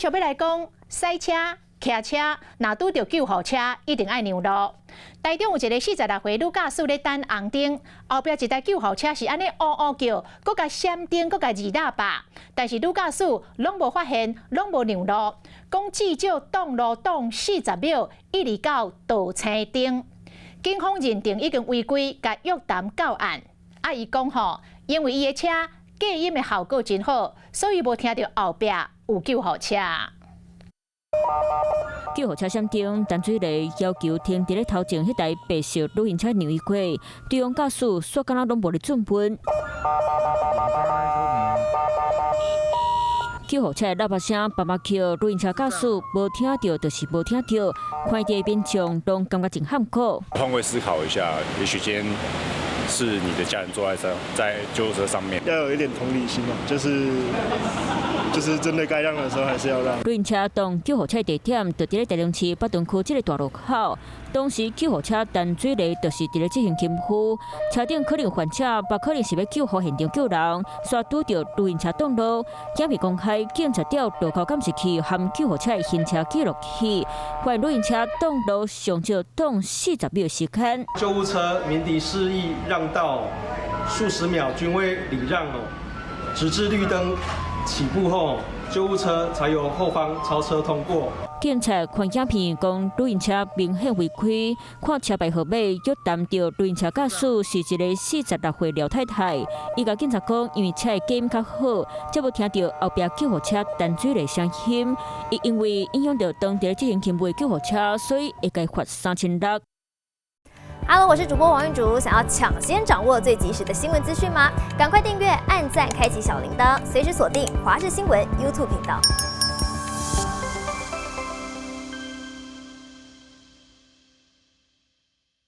就要来讲塞车。 骑车若拄着救护车，一定爱让路。台中有一个46岁女驾驶咧等红灯，后壁一台救护车是安尼呜呜叫，搁甲闪灯，搁甲二喇叭，但是女驾驶拢无发现，拢无让路，讲至少挡路挡40秒，一直到倒青灯。警方认定已经违规，甲约谈到案。伊讲吼，因为伊的车隔音的效果真好，所以无听到后壁有救护车。 救护车闪灯，淡水内要求停伫咧头前迄台白色旅行车让伊过，对方驾驶煞敢若拢无咧准备。救护车的喇叭声叭叭叫，旅行车驾驶无听到，就是无听到，看伊的民众拢感觉真坎坷。换位思考一下，也许今天是你的家人坐在救护车上面，要有一点同理心嘛，就是真的该让的时候还是要让。旅行车同救护车地点就伫咧台中市北屯区这个大路口。当时救护车淡水内就是伫咧进行救护，车顶可能有患者，也可能是要救护现场救人，煞拄到旅行车挡路。影片公开，警察调路口监视器含救护车的行车记录器，发现旅行车挡路上少挡40秒时间。救护车鸣笛示意让道，数十秒均未礼让直至绿灯起步后，救护车才由后方超车通过。警察看影片讲，旅行车明显违规，看车牌号码约谈到旅行车驾驶是一个46岁廖太太。伊甲警察讲，因为车的隔音较好，才无听到后壁救护车淡水的声音。伊因为影响到当地进行勤务的救护车，所以会该罚3600。Hello， 我是主播王韵竹。想要抢先掌握最及时的新闻资讯吗？赶快订阅、按赞、开启小铃铛，随时锁定华视新闻 YouTube 频道。